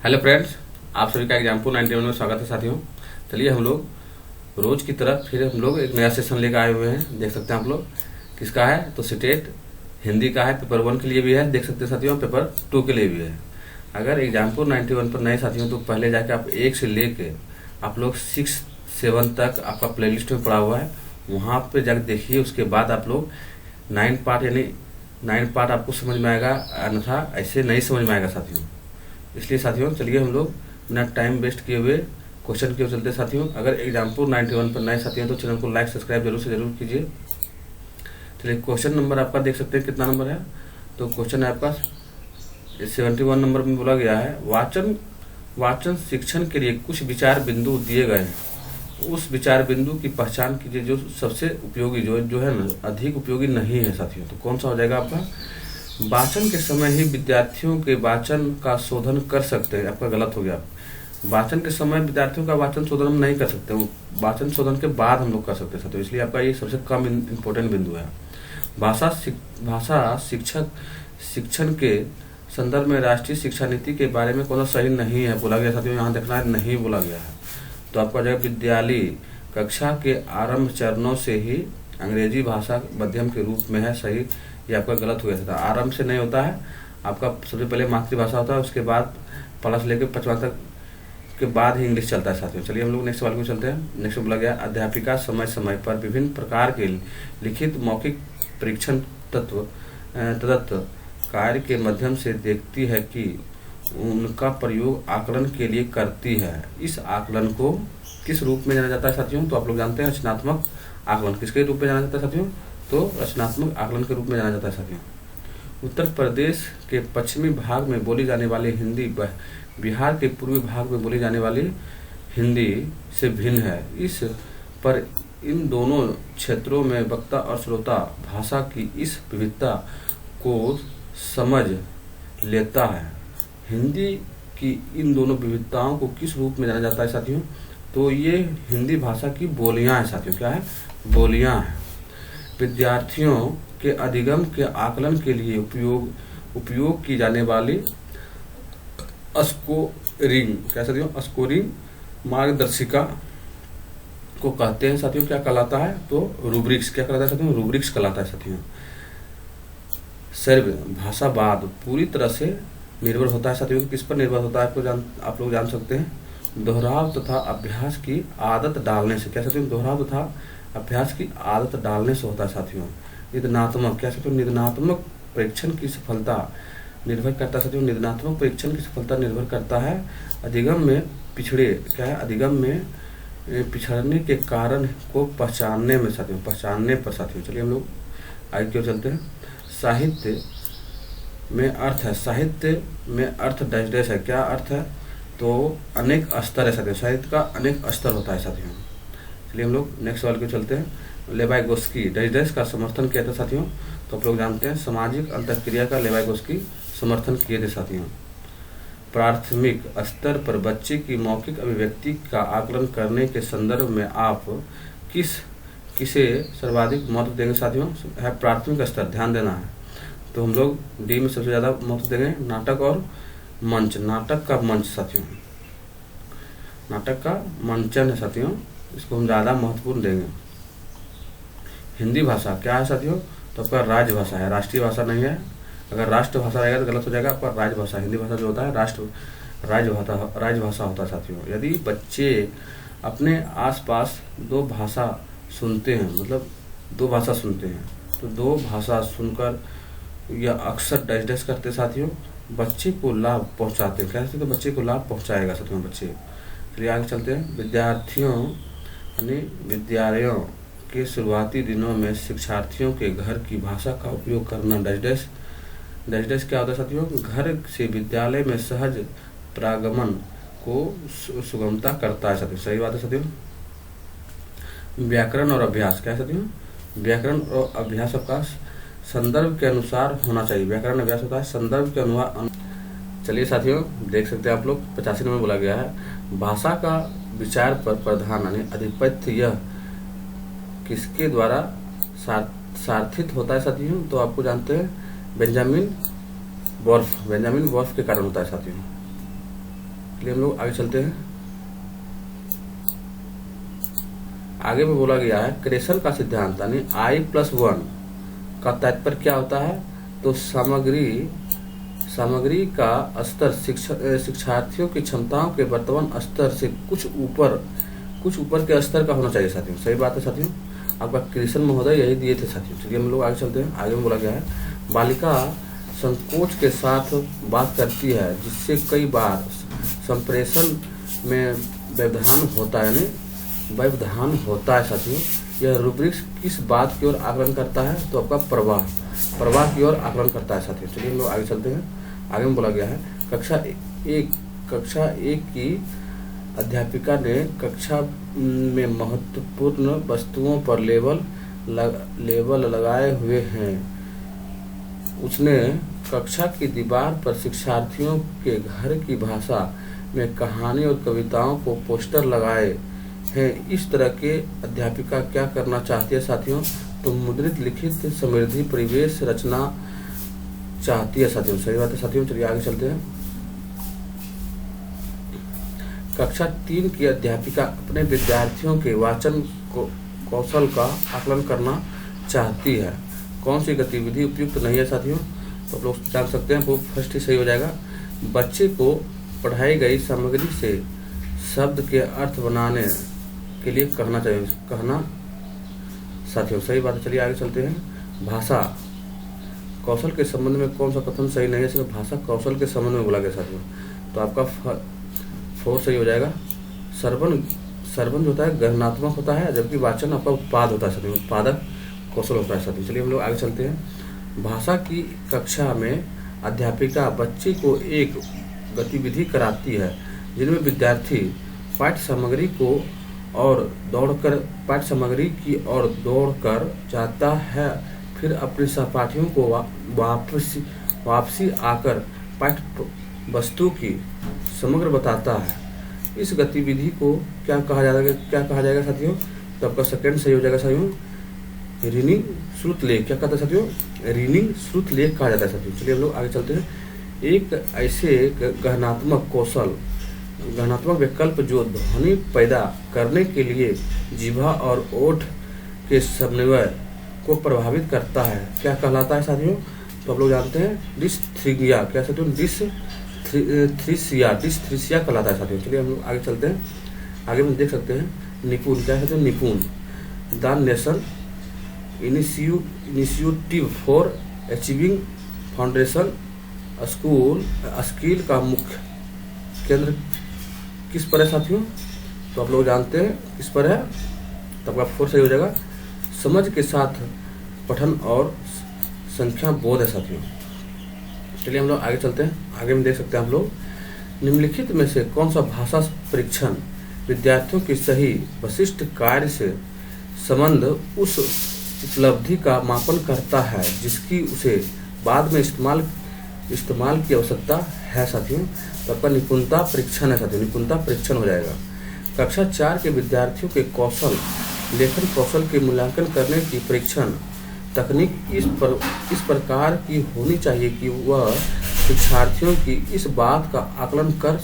Hello friends, आप सभी का एग्जाम्पल 91 में स्वागत है साथियों। चलिए हम लोग रोज की तरह फिर हम लोग एक नया सेशन लेकर आए हुए हैं। देख सकते हैं आप लोग किसका है, तो स्टेट हिंदी का है। पेपर 1 के लिए भी है, देख सकते हैं साथियों, पेपर 2 के लिए भी है। अगर एग्जाम्पल 91 पर नए साथियों तो पहले जाके आप 1 से लेके आप लोग 6, 7 तक आपका प्ले लिस्ट में पड़ा हुआ है, वहां पे जाकर देखिए। उसके बाद आप लोग 9 पार्ट यानी 9 पार्ट आपको समझ में आएगा, अन्यथा ऐसे नहीं समझ में आएगा साथियों। इसलिए साथियों चलिए हम लोग बिना टाइम वेस्ट किए हुए क्वेश्चन की ओर चलते साथियों। अगर एग्जाम्पल 91 पर नए साथियों तो चैनल को लाइक सब्सक्राइब जरूर से जरूर कीजिए। चलिए क्वेश्चन नंबर आपका देख सकते हैं कितना नंबर है, तो क्वेश्चन है आपका 71 नंबर में बोला गया है, वाचन शिक्षण के लिए कुछ विचार बिंदु दिए गए हैं। उस विचार बिंदु की पहचान कीजिए जो सबसे उपयोगी जो है ना, अधिक उपयोगी नहीं है साथियों। तो कौन सा हो जाएगा आपका, वाचन के समय ही विद्यार्थियों के वाचन का शोधन कर सकते हैं। आपका गलत हो गया। वाचन के समय विद्यार्थियों का वाचन शोधन हम नहीं कर सकते, वाचन शोधन के बाद हम लोग कर सकते हैं। तो इसलिए आपका ये सबसे कम इम्पोर्टेंट बिंदु है। भाषा शिक्षण के संदर्भ में राष्ट्रीय शिक्षा नीति के बारे में कौन सा सही नहीं है बोला गया साथियों। यहाँ देखना है, नहीं बोला गया है। तो आपका जो विद्यालय कक्षा के आरंभ चरणों से ही अंग्रेजी भाषा माध्यम के रूप में है, सही। ये आपका गलत हो गया था। आरंभ से नहीं होता है, आपका सबसे पहले मातृभाषा होता है, उसके बाद प्लस लेके 5वां तक के बाद ही इंग्लिश चलता है साथियों। चलिए हम लोग नेक्स्ट सवाल को चलते हैं। नेक्स्ट बोला गया, अध्यापिका समय समय पर विभिन्न प्रकार के लिखित मौखिक परीक्षण तदत्त कार्य के माध्यम से देखती है कि उनका प्रयोग आकलन के लिए करती है। इस आकलन को किस रूप में जाना जाता है साथियों, तो आप लोग जानते हैं रचनात्मक आकलन। किसके रूप में जाना जाता है साथियों, तो रचनात्मक आकलन के रूप में जाना जाता है साथियों। उत्तर प्रदेश के पश्चिमी भाग में बोली जाने वाली हिंदी बिहार के पूर्वी भाग में बोली जाने वाली हिंदी से भिन्न है। इस पर इन दोनों क्षेत्रों में वक्ता और श्रोता भाषा की इस विविधता को समझ लेता है। हिंदी की इन दोनों विविधताओं को किस रूप में जाना जाता है साथियों, तो ये हिंदी भाषा की बोलियां हैं साथियों। क्या है, बोलियां हैं। विद्यार्थियों के अधिगम के आकलन के लिए उपयोग की जाने वाली स्कोरिंग, क्या साथियों, स्कोरिंग मार्गदर्शिका को कहते हैं साथियों। क्या कहलाता है, तो रूब्रिक्स। क्या कहलाता है साथियों, रूब्रिक्स कहलाता है साथियों। सर्व भाषावाद पूरी तरह से निर्भर होता है साथियों। किस पर निर्भर होता है आप लोग जान सकते हैं, दोहराव तथा अभ्यास की आदत डालने से। क्या साथियों, दोहराव तथा अभ्यास की आदत डालने से होता है साथियों। निदानात्मक, क्या साथियों, निदानात्मक परीक्षण की सफलता निर्भर करता है साथियों। निदानात्मक परीक्षण की सफलता निर्भर करता है अधिगम में क्या है, अधिगम में पिछड़ने के कारण को पहचानने में साथियों, पहचानने पर साथियों। चलिए हम लोग आगे की ओर चलते हैं। साहित्य में अर्थ है, साहित्य में अर्थ डैश है। क्या अर्थ है, तो अनेक स्तर है साथियों। साहित्य का अनेक स्तर होता है साथियों। चलिए हम लोग नेक्स्ट सवाल को चलते हैं। लेवाइगोस्की डैश का समर्थन किया था साथियों, तो आप लोग जानते हैं सामाजिक अंतःक्रिया का लेवाइगोस्की समर्थन किए थे साथियों। प्राथमिक स्तर पर बच्चे की मौखिक अभिव्यक्ति का आकलन करने के संदर्भ में आप किसे सर्वाधिक महत्व देंगे साथियों, है प्राथमिक स्तर, ध्यान देना है। तो हम लोग डी में सबसे ज्यादा महत्व देंगे नाटक और मंच। नाटक का मंच साथियों, नाटक का मंचन है साथियों, इसको हम ज्यादा महत्वपूर्ण देंगे। हिंदी भाषा क्या है साथियों, तो आपका राजभाषा है, राष्ट्रीय भाषा नहीं है। अगर राष्ट्रभाषा रहेगा तो गलत हो जाएगा। आपका राजभाषा, हिंदी भाषा जो होता है राजभाषा होता है साथियों। यदि बच्चे अपने आसपास दो भाषा सुनते हैं, मतलब दो भाषा सुनते हैं, तो दो भाषा सुनकर या अक्सर डैश करते साथियों, बच्चे को लाभ पहुंचाते हैं। कैसे, तो बच्चे को लाभ पहुंचाएगा साथियों बच्चे। चलिए आगे चलते हैं। विद्यालयों के शुरुआती दिनों में शिक्षार्थियों के घर की भाषा का उपयोग करना डैश क्या होता है साथियों, घर से विद्यालय में सहज प्रागमन को सुगमता करता है साथियों। सही बात है साथियों। व्याकरण और अभ्यास क्या है साथियों, व्याकरण और अभ्यास का संदर्भ के अनुसार होना चाहिए। व्याकरण अभ्यास होता है संदर्भ के अनुसार। चलिए साथियों देख सकते हैं आप लोग 85 में बोला गया है, भाषा का विचार पर प्रधान यानी आधिपत्य यह किसके द्वारा सार्थित होता है साथियों, तो आपको जानते हैं बेंजामिन वॉल्फ के कारण होता है साथियों। चलिए हम लोग आगे चलते हैं। आगे में बोला गया है क्रेसल का सिद्धांत यानी I+1 का तात्पर्य क्या होता है। तो सामग्री का स्तर शिक्षार्थियों की क्षमताओं के वर्तमान स्तर से कुछ ऊपर के स्तर का होना चाहिए साथियों। सही बात है साथियों, आपका कृष्ण महोदय यही दिए थे साथियों। चलिए हम लोग आगे चलते हैं। आगे में बोला गया है बालिका संकोच के साथ बात करती है जिससे कई बार संप्रेषण में व्यवधान व्यवधान होता है साथियों। यह रूब्रिक्स किस बात की ओर आकलन करता है। तो आपका प्रवाह की ओर आकलन करता है साथियों। चलिए हम लोग आगे चलते हैं। आगे में बोला गया है कक्षा एक की अध्यापिका ने कक्षा में महत्वपूर्ण वस्तुओं पर लेबल लगाए हुए हैं। उसने कक्षा की दीवार पर शिक्षार्थियों के घर की भाषा में कहानी और कविताओं को पोस्टर लगाए हैं। इस तरह के अध्यापिका क्या करना चाहती है साथियों। तो मुद्रित लिखित समृद्धि परिवेश रचना चाहती है साथियों। सही बात है साथियों। चलिए आगे चलते हैं। कक्षा 3 की अध्यापिका अपने विद्यार्थियों के वाचन कौशल का आकलन करना चाहती है। कौन सी गतिविधि उपयुक्त नहीं है साथियों। तो आप लोग जान सकते हैं, वो फर्स्ट ही सही हो जाएगा। बच्चे को पढ़ाई गई सामग्री से शब्द के अर्थ बनाने के लिए कहना साथियों। सही बात है। चलिए आगे चलते हैं। भाषा कौशल के संबंध में कौन सा कथन सही नहीं है। इसमें भाषा कौशल के संबंध में बोला गया साथियों। तो आपका 4 सही हो जाएगा। सर्वन जो होता है गणनात्मक होता है, जबकि वाचन आपका उत्पाद होता है साथियों, उत्पादक कौशल होता है साथियों। चलिए हम लोग आगे चलते हैं। भाषा की कक्षा में अध्यापिका बच्चे को एक गतिविधि कराती है जिनमें विद्यार्थी पाठ्य सामग्री की ओर दौड़कर जाता है, फिर अपने सहपाठियों को वापसी आकर पाठ्य वस्तु की समग्र बताता है। इस गतिविधि को क्या कहा जाएगा साथियों। तो आपका सेकंड सही हो जाएगा साथियों। रीनिंग श्रुत लेख क्या कहता है साथियों। रीनिंग श्रुत लेख कहा जाता है साथियों। चलिए हम लोग आगे चलते हैं। एक ऐसे गहनात्मक विकल्प जो ध्वनि पैदा करने के लिए जिह्वा और ओठ के समन्वय को प्रभावित करता है क्या कहलाता है साथियों। तो आप लोग जानते हैं डिस्थ्रिगिया क्या साथियों। डिस्थ्रिसिया कहलाता है साथियों। चलिए हम लोग आगे चलते हैं। आगे में देख सकते हैं निपुण क्या है। निपुण the nation initiative for achieving foundation skill का मुख्य केंद्र किस पर है साथियों। तो आप लोग जानते हैं किस पर है। तो आपका 4 सही हो जाएगा। समझ के साथ पठन और संख्या बोध है साथियों। चलिए हम लोग आगे चलते हैं। आगे में देख सकते हैं आप लोग निम्नलिखित में से कौन सा भाषा परीक्षण विद्यार्थियों की सही विशिष्ट कार्य से संबंध उस उपलब्धि का मापन करता है जिसकी उसे बाद में इस्तेमाल की आवश्यकता है साथियों। तो आपका निपुणता परीक्षण है साथियों। निपुणता परीक्षण हो जाएगा। कक्षा 4 के विद्यार्थियों के लेखन कौशल के मूल्यांकन करने की परीक्षण तकनीक इस प्रकार की होनी चाहिए कि वह शिक्षार्थियों की इस बात का आकलन कर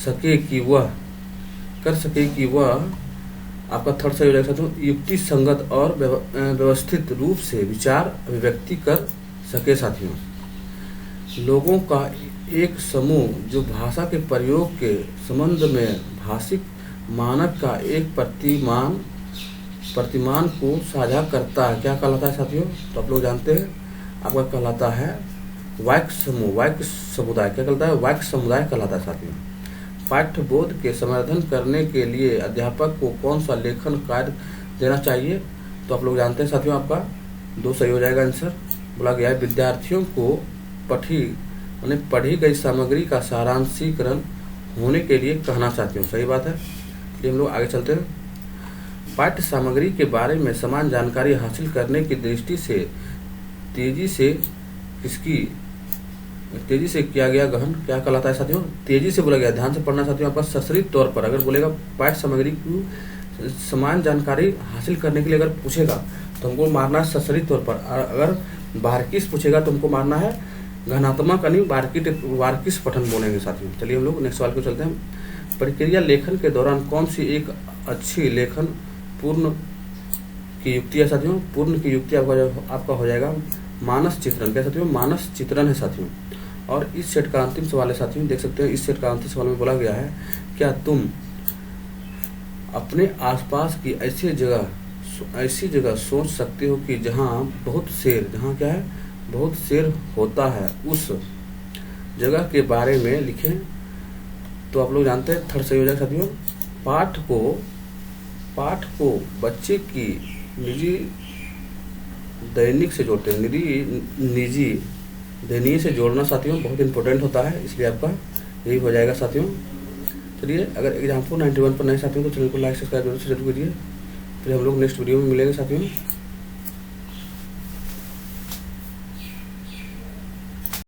सके कि वह आपका 3rd सही हो जाएगा साथियों। युक्ति संगत और व्यवस्थित रूप से विचार अभिव्यक्ति कर सके साथियों। लोगों का एक समूह जो भाषा के प्रयोग के संबंध में भाषिक मानक का एक प्रतिमान को साझा करता है क्या कहलाता है साथियों। तो आप लोग जानते हैं आपका कहलाता है वाक्य समुदाय क्या कहलाता है। वाक्य समुदाय कहलाता है साथियों। पाठ्यबोध के संवर्धन करने के लिए अध्यापक को कौन सा लेखन कार्य देना चाहिए। तो आप लोग जानते हैं साथियों आपका 2 सही हो जाएगा आंसर। बोला गया है विद्यार्थियों को पढ़ी गई सामग्री का सारांशीकरण होने के लिए कहना चाहती हूँ। सही बात है। चलिए हम लोग आगे चलते हैं। पाठ्य सामग्री के बारे में समान जानकारी हासिल करने की दृष्टि से तेजी से किया गया गहन क्या कहलाता है साथियों। तेजी से बोला गया, ध्यान से पढ़ना साथियों। आपका सशरीर तौर पर अगर बोलेगा पाठ्य सामग्री की समान जानकारी हासिल करने के लिए अगर पूछेगा तो हमको मारना है सशरीर तौर पर। अगर बारकीस पूछेगा तो हमको मारना है घनात्मक यानी वार्किश पठन बोलेंगे साथियों। चलिए हम लोग नेक्स्ट सवाल को चलते हैं। प्रक्रिया लेखन के दौरान कौन सी एक अच्छी लेखन पूर्ण की युक्ति है साथियों? पूर्ण की युक्ति आपका हो जाएगा मानस चित्रण। क्या साथियों? मानस चित्रण है साथियों। और इस सेट का अंतिम सवाल है साथियों, देख सकते हैं इस सेट का अंतिम सवाल में बोला गया है, क्या तुम अपने आसपास की ऐसी जगह सोच सकते हो कि जहां क्या है, बहुत शेर होता है, उस जगह के बारे में लिखें। तो आप लोग जानते हैं थर्ड सही हो जाएगा साथियों। पाठ को बच्चे की निजी दैनिक से जोड़ते हैं, निजी दैनिक से जोड़ना साथियों बहुत इंपॉर्टेंट होता है, इसलिए आपका यही हो जाएगा साथियों। चलिए अगर एग्जाम्पल 91 पर नए साथियों तो चैनल को लाइक सब्सक्राइब जरूर कीजिए। फिर हम लोग नेक्स्ट वीडियो में मिलेंगे साथियों।